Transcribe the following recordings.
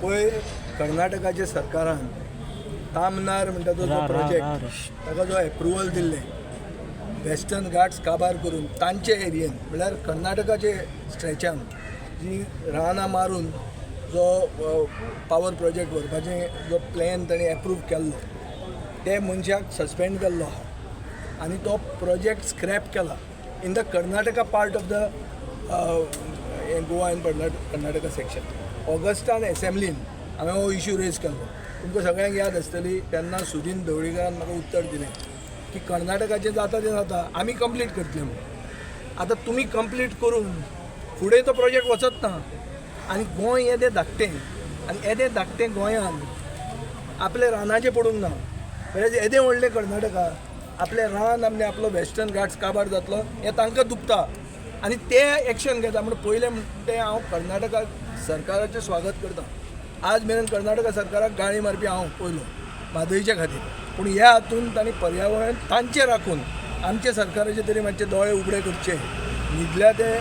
पळय कर्नाटकाच्या सरकारान तामनार म्हणटा तो जो प्रोजेक्ट ताका जो एप्रुवल दिल्ले वेस्टर्न घाट्स काबार करून तांचे एरियेन म्हळ्यार कर्नाटकाचे स्ट्रेचान जी रानां मारून जो पावर प्रोजेक्ट व्हरपाचे जो प्लॅन ताणें एप्रूव केल्लो ते मनशाक सस्पेंड केल्लो आहा आनी तो प्रोजेक्ट स्क्रॅप केला in the Karnataka part of the Goa and Karnataka section ऑगस्टान एसेंब्लीन हांवें हो इश्यू रेज केल्लो तुमकां सगळ्यांक याद आसतली तेन्ना सुदीन ढवळीकारान म्हाका उत्तर दिलें की कर्नाटकाचें जाता तें जाता आमी कंप्लीट करतले म्हणून आतां तुमी कंप्लीट करून फुडें तो प्रोजेक्ट वचत ना आनी गोंय येदें धाकटें आनी येदें धाकटें गोंयान आपले रानाचें पडूंक ना वेळेस येदें व्हडलें कर्नाटका आपलें रान आमने आपलो वेस्टर्न घाट्स काबार जातलो हें तांकां दुखता आनी ते एक्शन घेता म्हणून पयलें तें हांव कर्नाटका सरकाराचें स्वागत करतां आज मेरेन कर्नाटका सरकाराक गाळी मारपी हांव पयलो म्हादयच्या खातीर पूण ह्या हातून तांणी पर्यावरण तांचें राखून आमचे सरकाराचे तरी मातशे दोळे उगडे करचे न्हिदल्या ते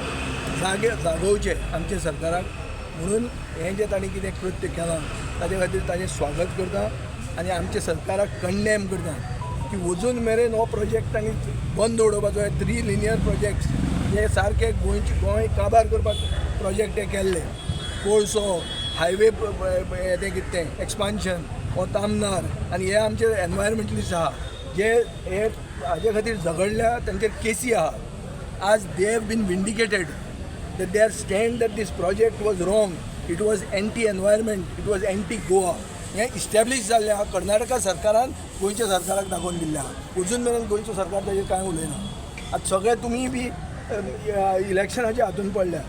जागोवचे आमच्या सरकाराक म्हणून हें जें तांणी कितें कृत्य केलां ताचे खातीर ताचें स्वागत करता आनी आमच्या सरकाराक कंडेम करता की अजून मेरेन हो प्रोजेक्ट तांणी बंद उडोवपाचो हे 3 लिनियर प्रोजेक्ट्स जे सारके गोंय काबार करपाक प्रोजेक्ट हे केल्ले कोळसो हायवे तें कितें तें एक्सपान्शन हो तामनार आनी हे आमचे एनवायरमेंटलिस्ट आहा जे हे हाजे खातीर झगडल्या तांचेर केसी आहा आज they have been vindicated that their stand that this project was wrong, it was anti-environment, it was anti-Goa. हे इस्टॅब्लीश जाल्लें आहा कर्नाटका सरकारान गोंयच्या सरकाराक दाखोवन दिल्लें आहा अजून मेरेन गोंयचो सरकार ताजेर कांय उलयना आतां सगळे तुमी बी इलेक्शनाच्या हातून पडल्या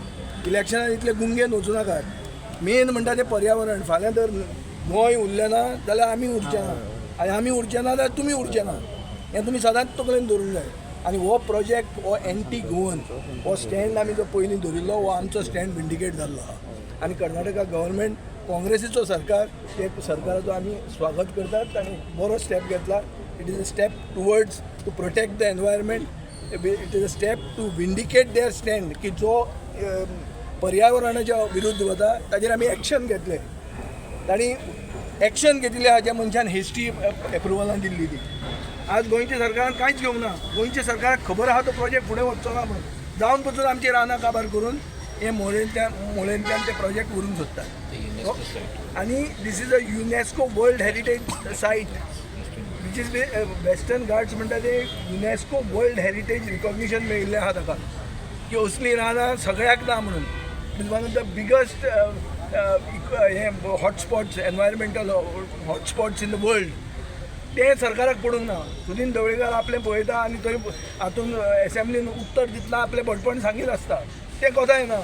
इलेक्शनान इतले गुंगेन वचूं नाकात मेन म्हणटा तें पर्यावरण फाल्यां जर गोंय उरलें ना जाल्यार आमी उरचें ना आनी आमी उरचें ना जाल्यार तुमी उरचें ना हें तुमी सदांच तकलेन दवरूंक जाय आनी हो प्रोजेक्ट हो एंटी गोवन हो स्टँड आमी जो पयलीं धरिल्लो हो आमचो स्टँड विंडिकेट जाल्लो आहा आनी कर्नाटका गव्हर्मेंट काँग्रेसीचो सरकार ते सरकाराचो आमी स्वागत करतात आनी बरो स्टेप घेतला it is a step towards to protect the environment it is a step to vindicate their stand की जो पर्यावरणाच्या विरुद्ध वता ताजेर आमी एक्शन घेतले तांणी एक्शन घेतिल्लें आहा ज्या मनशान हिस्ट्री एप्रुवलान दिल्ली ती आज गोंयच्या सरकारान कांयच घेवंक ना गोंयच्या सरकाराक खबर आहा तो प्रोजेक्ट फुडें वचचो ना म्हणून जावन पसून आमची रानां काबार करून हे मोळेंतल्यान ते प्रोजेक्ट व्हरूंक सोदतात आनी this is a UNESCO world heritage site which is western Ghats म्हणटा ते युनेस्को वर्ल्ड हेरिटेज रिकॉग्निशन मेळिल्लें आहा ताका की असलीं रानां सगळ्याक ना म्हणून it is one of the biggest हे hotspots environmental hotspots in the world ते सरकाराक पडूंक ना सुदीन ढवळीकार आपलें पळयता आनी थंय हातून एसेंब्लीन उत्तर दितना आपलें भटपण सांगीत आसता तें कोताय ना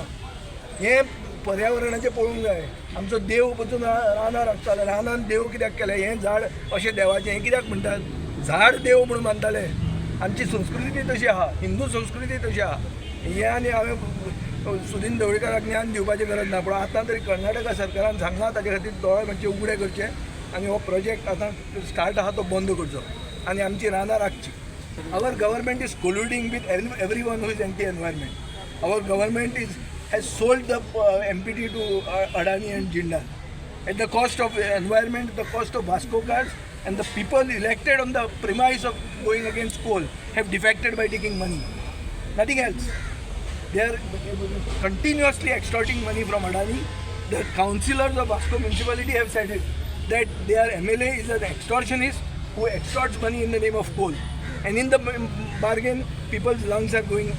हें पर्यावरणाचें पळोवंक जाय आमचो देव पसून रानां राखताले रानान देव कित्याक केलें हें झाड अशें देवाचें हें कित्याक म्हणटात झाड देव म्हणून मानताले आमची संस्कृती तशी आहा हिंदू संस्कृती तशी आहा हें आनी हांवें सुदीन ढवळीकाराक ज्ञान दिवपाची गरज ना पूण आतां तरी कर्नाटका सरकारान सांगलां ताचे खातीर दोळे मातशे उगडे करचे आनी हो प्रोजेक्ट आतां स्टार्ट आहा तो बंद करचो आनी आमची रानां राखची our government is colluding with everyone who is anti environment our government has sold the MPT to Adani and Jindal at the cost of environment the cost of Vasco कार्स and the people elected on the premise of going against coal have defected by taking money nothing else they are continuously extorting money from Adani. The councillors of Vasco municipality have said it, that their MLA is an extortionist who extorts money in the name of coal. And in the bargain, people's lungs are going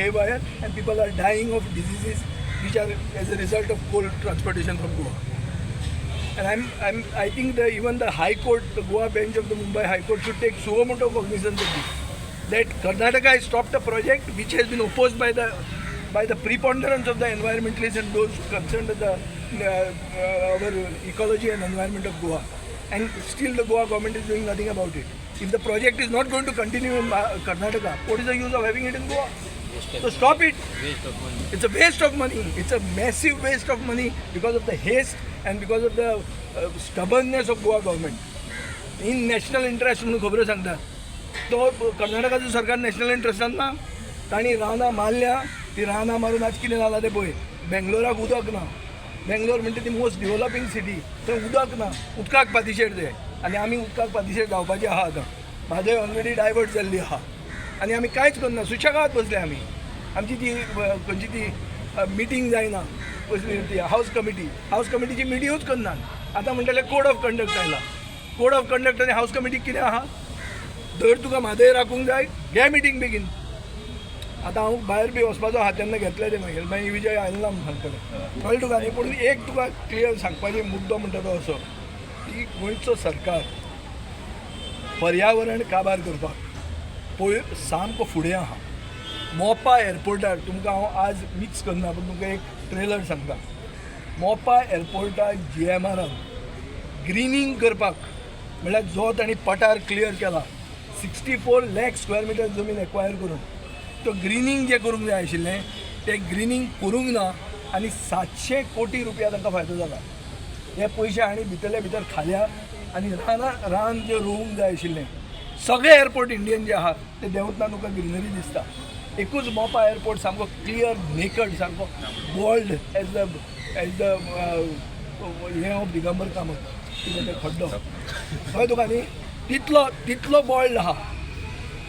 haywire and people are dying of diseases which are as a result of coal transportation from Goa. And I think that even the High Court, the Goa bench of the Mumbai High Court should take suo motu cognizance of this. That Karnataka has stopped a project which has been opposed by the preponderance of the environmentalists and those concerned with our ecology and environment of Goa. And still the Goa government is doing nothing about it. If the project is not going to continue in Karnataka, what is the use of having it in Goa? So stop it. Waste of money. It's a waste of money. It's a massive waste of money because of the haste and because of the stubbornness of Goa government. In national interest म्हणून खबरो सांगता तो कर्नाटकाचो सरकार national इंट्रस्टान ना तांणी रानां मारल्या ती रानां मारून आज कितें जालां तें पळय बेंगलोराक उदक ना बेंगलोर म्हणटा ती मोस्ट डेव्हलपिंग सिटी, थंय उदक ना, उदकाक पातिशेर ते, आनी आमी उदकाक पातिशेर जावपाचे आहा आतां. म्हादय ऑलरेडी डायवर्ट जाल्ली आहा आनी आमी कांयच करना, सुशेगाद बसले आमी. आमची ती खंयची ती मिटींग जायना कसली ती हावस कमिटीची मिटिंगूच करनात. आतां म्हणटले कोड ऑफ कंडक्ट आयला. कोड ऑफ कंडक्ट आनी हावस कमिटीक कितें आहा, धर तुका म्हादय राखूंक जाय घे मिटींग बेगीन. आतां हांव भायर बी वचपाचो आहा तेन्ना घेतले ते मागीर विजय आयलो ना सांगतले, कळ्ळें तुका न्ही. पूण एक तुका क्लियर सांगपाचें मुद्दो म्हणटा तो असो की गोंयचो सरकार पर्यावरण काबार करपाक पळय सामको फुडें आहा. मोपा एअरपोर्टार तुमकां हांव आज मिक्स करना पूण तुमकां एक ट्रेलर सांगता. मोपा एअरपोर्टार GMRन ग्रीनिंग करपाक म्हळ्यार जो तांणी पठार क्लियर केला 64 लाख स्क्वेअर मिटर जमीन एक्वायर करून तो ग्रीनिंग जे करूंक जाय आशिल्लें तें ग्रीनिंग करूंक ना आनी 700 कोटी रुपया तांकां फायदो जाला. हे पयशे आनी भितरले भितर खाल्या आनी रान जे रोवंक जाय आशिल्लें. सगळे एअरपोर्ट इंडियन जे आहात ते देंवतना तुका ग्रीनरी दिसता. एकूच मोपा एअरपोर्ट सामको क्लियर नेकड सामको बोल्ड एज द हे ऑफ दिगंबर कामत कितें तें खड्डो कळ्ळें तुका न्ही, तितलो बोल्ड आहा.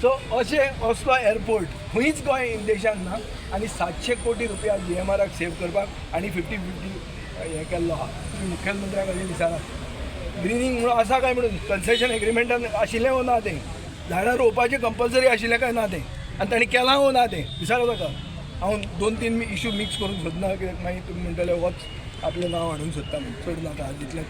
सो अशें असलो एअरपोर्ट खंयच गोंय देशान ना आनी 700 कोटी रुपया GMRक सेव करपाक आनी 50-50 हें केल्लो आहा. मुख्यमंत्र्याक अशें विचारा ग्रीनिंग म्हणून आसा काय म्हणून कन्सेशन एग्रिमेंटान आशिल्लें वो ना तें, झाडां रोवपाचें कंपल्सरी आशिल्लें काय ना तें, आनी तांणी केलां वो ना तें विचारा ताका. हांव 2-3 इशू मिक्स करूंक सोदना कित्याक मागीर तुमी म्हणटले वच आपलें नांव हाडूंक सोदता म्हणून चड नाका जितलें